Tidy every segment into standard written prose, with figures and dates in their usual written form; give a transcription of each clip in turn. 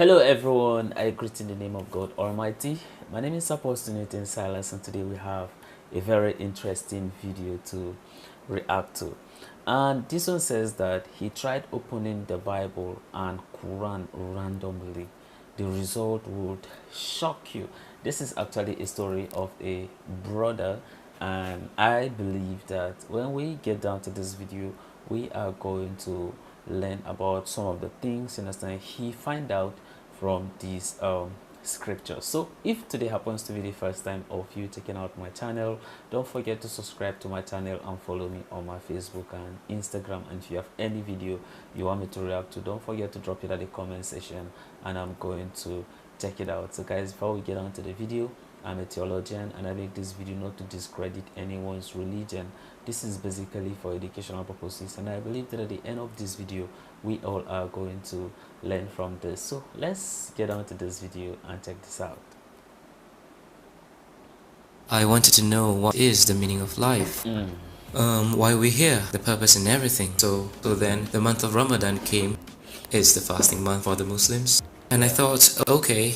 Hello everyone, I greet in the name of God Almighty. My name is Apostle Nathan Silas, and today we have a very interesting video to react to. And this one says that he tried opening the Bible and Quran randomly. The result would shock you. This is actually a story of a brother, and I believe that when we get down to this video, we are going to learn about some of the things, you understand, he find out from these scriptures. So if today happens to be the first time of you checking out my channel, don't forget to subscribe to my channel and follow me on my Facebook and Instagram. And if you have any video you want me to react to, don't forget to drop it at the comment section and I'm going to check it out. So guys, before we get on to the video, I'm a theologian and I make this video not to discredit anyone's religion. This is basically for educational purposes, and I believe that at the end of this video we all are going to learn from this. So let's get on to this video and check this out. I wanted to know what is the meaning of life, why we're here, the purpose and everything. So then the month of Ramadan came. It's the fasting month for the Muslims, and I thought, okay,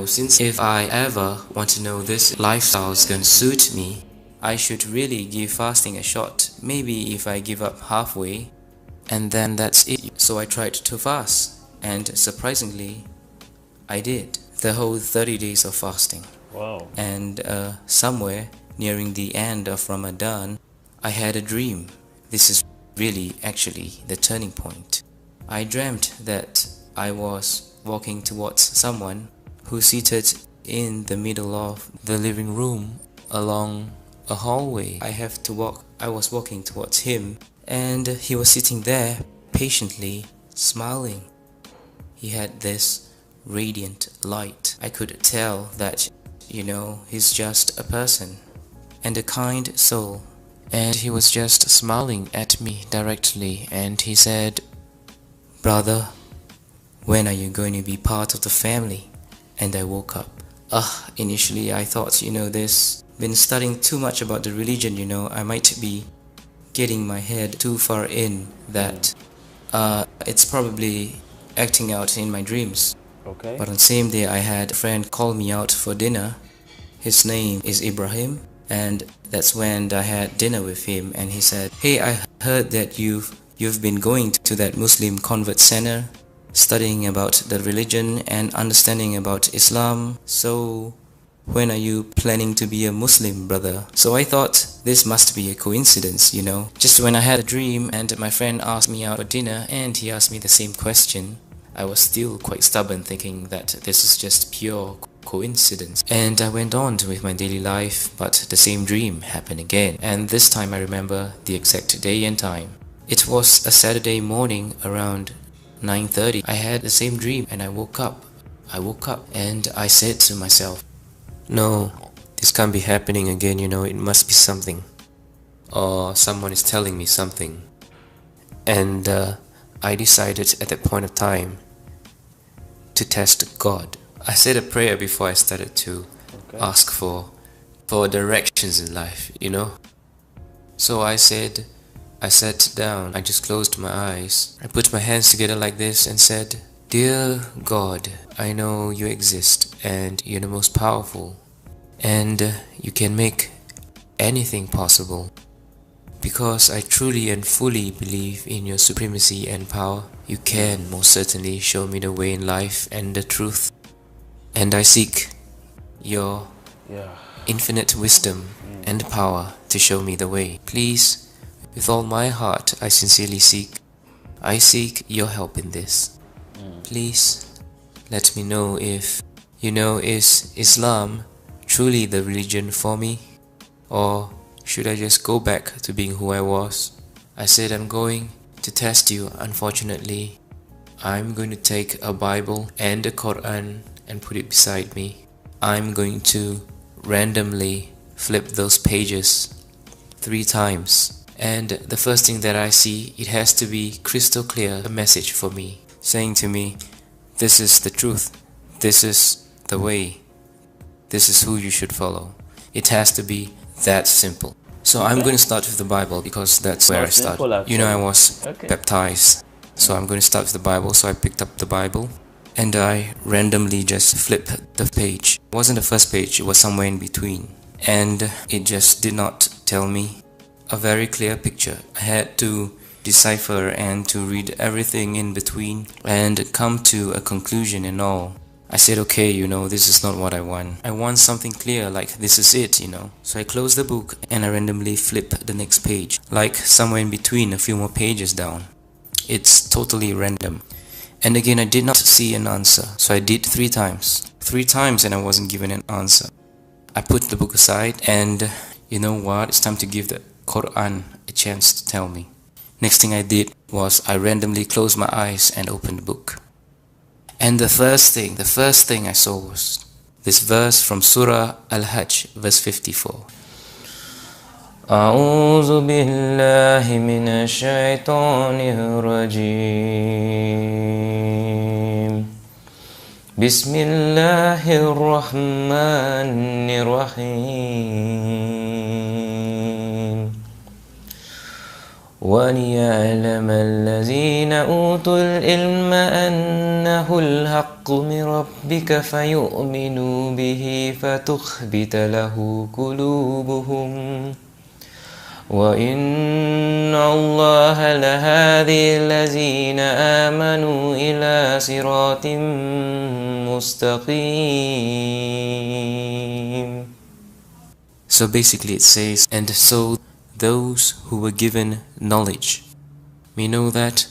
since if I ever want to know this lifestyle is going to suit me, I should really give fasting a shot. Maybe if I give up halfway, and then that's it. So I tried to fast, and surprisingly, I did the whole 30 days of fasting. Wow. And somewhere nearing the end of Ramadan, I had a dream. This is really actually the turning point. I dreamt that I was walking towards someone who's seated in the middle of the living room along a hallway. I was walking towards him, and he was sitting there patiently smiling. He had this radiant light. I could tell that, he's just a person and a kind soul. And he was just smiling at me directly, and he said, "Brother, when are you going to be part of the family?" And I woke up. Initially I thought, this been studying too much about the religion, I might be getting my head too far in that it's probably acting out in my dreams. Okay. But on the same day, I had a friend call me out for dinner. His name is Ibrahim, and that's when I had dinner with him, and he said, "Hey, I heard that you've been going to that Muslim convert center, studying about the religion and understanding about Islam. So when are you planning to be a Muslim, brother?" So I thought this must be a coincidence, Just when I had a dream and my friend asked me out for dinner and he asked me the same question, I was still quite stubborn, thinking that this is just pure coincidence. And I went on with my daily life, but the same dream happened again. And this time I remember the exact day and time. It was a Saturday morning around 9:30. I had the same dream and I woke up and I said to myself, "No, this can't be happening again, it must be something. Or someone is telling me something." And I decided at that point of time to test God. I said a prayer before I started to ask for directions in life, So I sat down, I just closed my eyes. I put my hands together like this and said, "Dear God, I know you exist and you're the most powerful, and you can make anything possible. Because I truly and fully believe in your supremacy and power, you can most certainly show me the way in life and the truth. And I seek your infinite wisdom and power to show me the way. Please, with all my heart, I sincerely seek your help in this. Please, let me know if, is Islam truly the religion for me? Or should I just go back to being who I was?" I said, "I'm going to test you. Unfortunately, I'm going to take a Bible and a Quran and put it beside me. I'm going to randomly flip those pages 3 times. And the first thing that I see, it has to be crystal clear, a message for me, saying to me, this is the truth, this is the way, this is who you should follow. It has to be that simple." So I'm going to start with the Bible because that's where I started. I was baptized. So I'm going to start with the Bible. So I picked up the Bible and I randomly just flipped the page. It wasn't the first page, it was somewhere in between. And it just did not tell me a very clear picture. I had to decipher and to read everything in between and come to a conclusion and all. I said, okay, this is not what I want. I want something clear, like this is it. So I closed the book and I randomly flip the next page, like somewhere in between, a few more pages down. It's totally random. And again, I did not see an answer. So I did 3 times. 3 times and I wasn't given an answer. I put the book aside and you know what? It's time to give the Quran a chance to tell me. Next thing I did was I randomly closed my eyes and opened the book. And the first thing I saw was this verse from Surah Al-Hajj, verse 54. أعوذ بالله من الشيطان الرجيم بسم الله الرحمن الرحيم وليعلم الذين أوتوا العلم أنه الحق من ربك فيؤمنوا به فتخبت له قلوبهم وإن الله لهادي الذين آمنوا إلى صراط مستقيم. So basically it says, and so those who were given knowledge may know that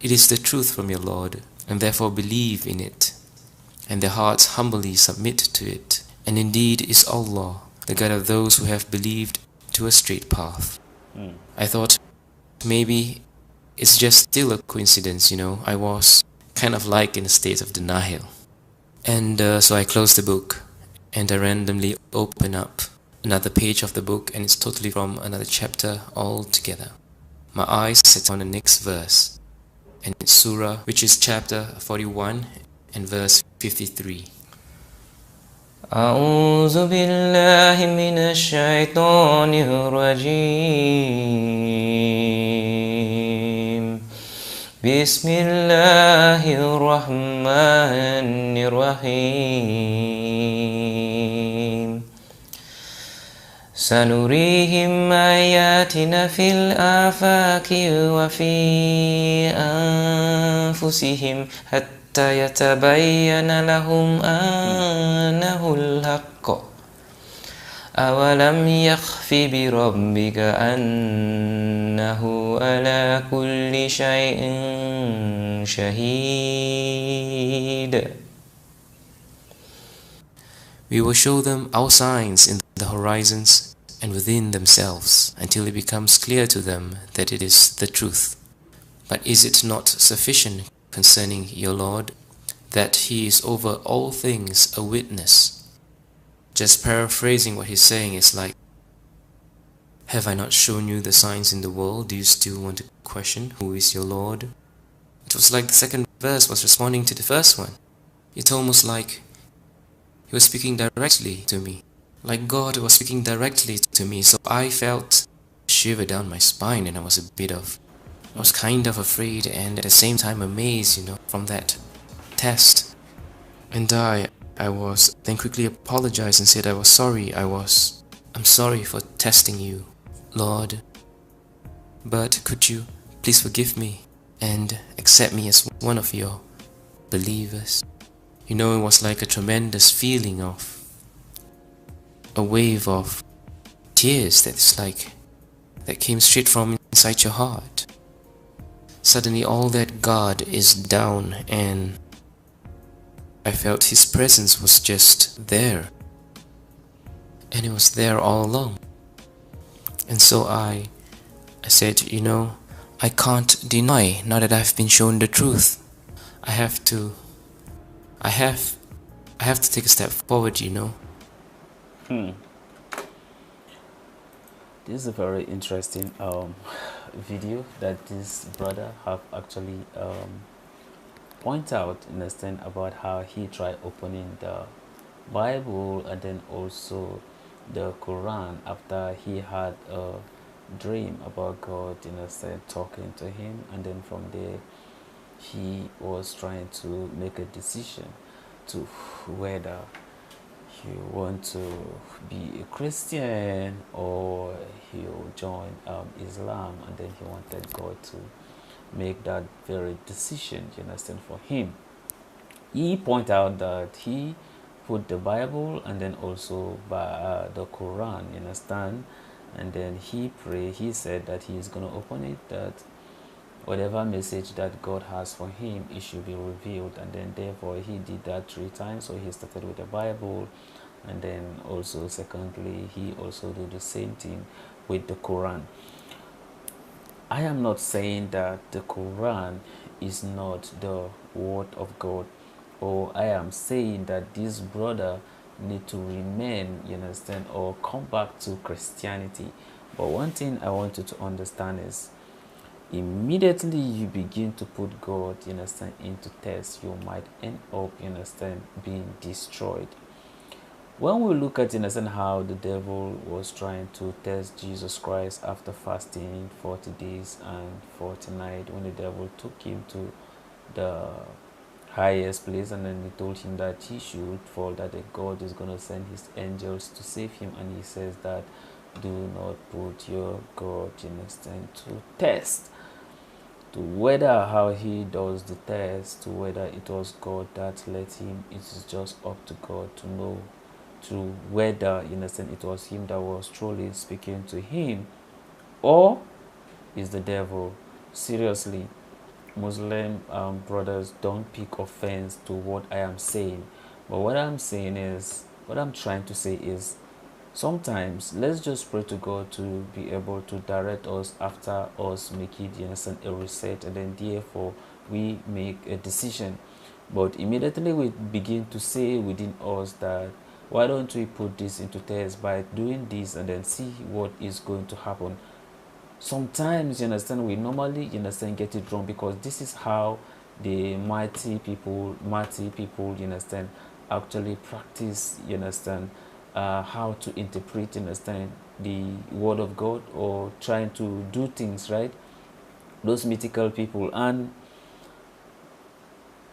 it is the truth from your Lord, and therefore believe in it, and their hearts humbly submit to it. And indeed is Allah, the God of those who have believed to a straight path. I thought maybe it's just still a coincidence, I was kind of like in a state of denial. And so I closed the book and I randomly open up another page of the book, and it's totally from another chapter altogether. My eyes set on the next verse, and it's Surah, which is chapter 41 and verse 53. أعوذ بالله من الشيطان الرجيم بسم الله الرحمن الرحيم سنريهم آياتنا في الآفاق وفي أنفسهم حتى يتبين لهم أنه الحق أولم يخف بربك أنه على كل شيء شهيد. We will show them our signs in the horizons and within themselves until it becomes clear to them that it is the truth. But is it not sufficient concerning your Lord that He is over all things a witness? Just paraphrasing what he's saying is like, have I not shown you the signs in the world? Do you still want to question who is your Lord? It was like the second verse was responding to the first one. It's almost like He was speaking directly to me, like God was speaking directly to me. So I felt a shiver down my spine, and I was kind of afraid and at the same time amazed, from that test. And I was then quickly apologized and said I was sorry. I'm sorry for testing you, Lord. But could you please forgive me and accept me as one of your believers? It was like a tremendous feeling of a wave of tears that came straight from inside your heart. Suddenly all that God is down, and I felt His presence was just there, and it was there all along. And so I said, I can't deny now that I've been shown the truth. I have to take a step forward, This is a very interesting video that this brother have actually point out, understand, about how he tried opening the Bible and then also the Quran after he had a dream about God, talking to him, and then from there he was trying to make a decision to whether he want to be a Christian or he'll join Islam, and then he wanted God to make that very decision, you understand, for him. He pointed out that he put the Bible and then also by the Quran, you understand, and then he prayed. He said that he is going to open it, that whatever message that God has for him, it should be revealed, and then therefore he did that 3 times. So he started with the Bible, and then also secondly he also did the same thing with the Quran. I am not saying that the Quran is not the word of God, or I am saying that this brother need to remain, you understand, or come back to Christianity. But one thing I want you to understand is immediately you begin to put God, you understand, into test, you might end up, you understand, being destroyed. When we look at, you understand, how the devil was trying to test Jesus Christ after fasting 40 days and 40 nights, when the devil took him to the highest place and then he told him that he should fall, that God is going to send his angels to save him, and he says that do not put your God, you understand, to test, to whether how he does the test, to whether it was God that led him. It is just up to God to know, to whether, you understand, it was him that was truly speaking to him, or is the devil. Seriously, Muslim brothers, don't pick offense to what I am saying. But what I'm saying is, what I'm trying to say is, sometimes let's just pray to God to be able to direct us after us make it, you understand, a reset, and then therefore we make a decision. But immediately we begin to say within us that why don't we put this into test by doing this and then see what is going to happen. Sometimes, you understand, we normally, you understand, get it wrong, because this is how the mighty people, you understand, actually practice, you understand, how to interpret, you understand, the word of God, or trying to do things, right? Those mythical people. And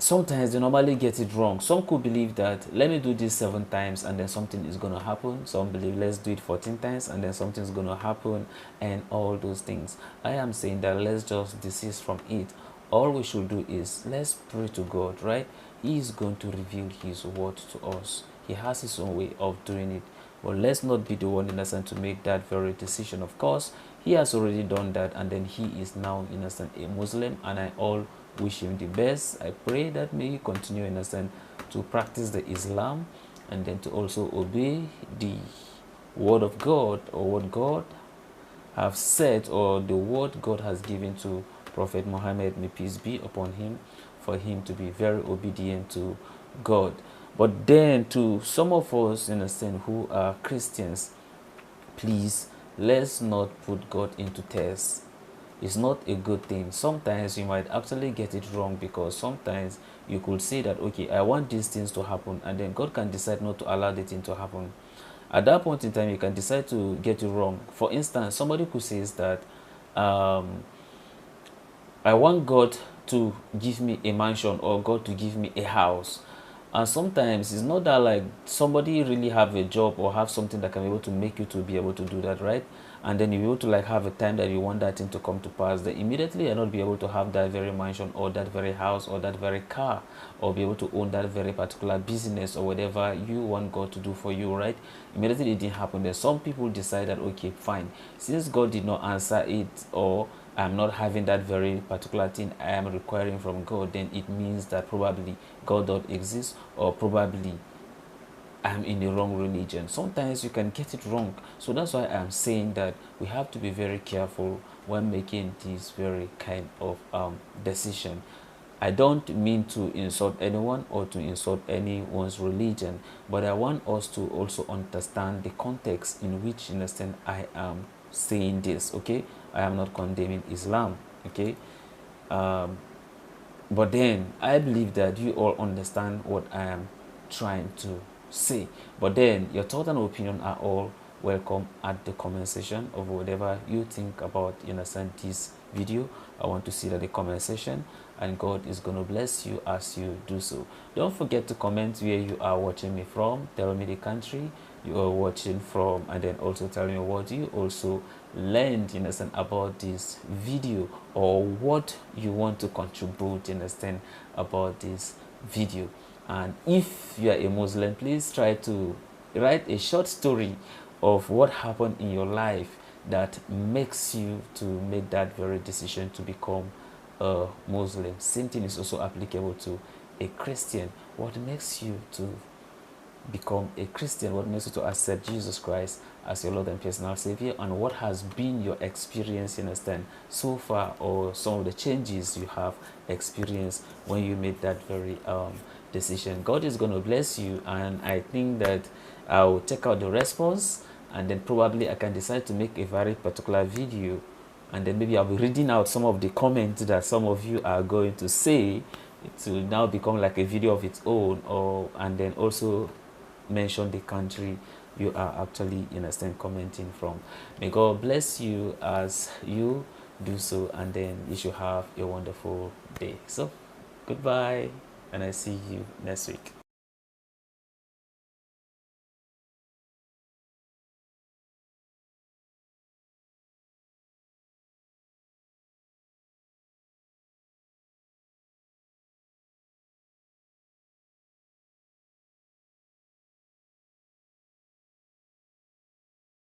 sometimes they normally get it wrong. Some could believe that let me do this 7 times and then something is going to happen. Some believe let's do it 14 times and then something's going to happen, and all those things. I am saying that let's just desist from it. All we should do is let's pray to God, right? He is going to reveal his word to us. He has his own way of doing it. But let's not be the one, innocent, to make that very decision. Of course, he has already done that, and then he is now, innocent, a Muslim, and I all wish him the best. I pray that may he continue, innocent, to practice the Islam, and then to also obey the word of God, or what God have said, or the word God has given to Prophet Muhammad, may peace be upon him, for him to be very obedient to God. But then to some of us, innocent, who are Christians, please, let's not put God into test. It's not a good thing. Sometimes you might actually get it wrong, because sometimes you could say that, okay, I want these things to happen, and then God can decide not to allow the thing to happen. At that point in time, you can decide to get it wrong. For instance, somebody could say that I want God to give me a mansion, or God to give me a house. And sometimes it's not that like somebody really have a job or have something that can be able to make you to be able to do that, right? And then you be able to like have a time that you want that thing to come to pass, then immediately you're not be able to have that very mansion, or that very house, or that very car, or be able to own that very particular business, or whatever you want God to do for you, right? Immediately it didn't happen. Then some people decide that, okay, fine, since God did not answer it, or I'm not having that very particular thing I am requiring from God, then it means that probably God don't exist, or probably I'm in the wrong religion. Sometimes you can get it wrong. So that's why I'm saying that we have to be very careful when making this very kind of decision. I don't mean to insult anyone or to insult anyone's religion, but I want us to also understand the context in which, understand, I am saying this, okay? I am not condemning Islam, okay? But then I believe that you all understand what I am trying to say. But then your thought and opinion are all welcome at the comment section of whatever you think about, you understand, this video. I want to see that the comment section, and God is going to bless you as you do so. Don't forget to comment where you are watching me from. Tell me the country you are watching from, and then also tell me what you also learned, you understand, about this video, or what you want to contribute, you understand, about this video. And if you are a Muslim, please try to write a short story of what happened in your life that makes you to make that very decision to become a Muslim. Same thing is also applicable to a Christian. What makes you to become a Christian? What makes you to accept Jesus Christ as your Lord and personal Savior? And what has been your experience, you understand, so far, or some of the changes you have experienced when you made that very decision? God is going to bless you, and I think that I'll check out the response, and then probably I can decide to make a very particular video, and then maybe I'll be reading out some of the comments that some of you are going to say. It will now become like a video of its own, or and then also mention the country you are actually, you understand, commenting from. May God bless you as you do so, and then you should have a wonderful day. So goodbye, and I see you next week.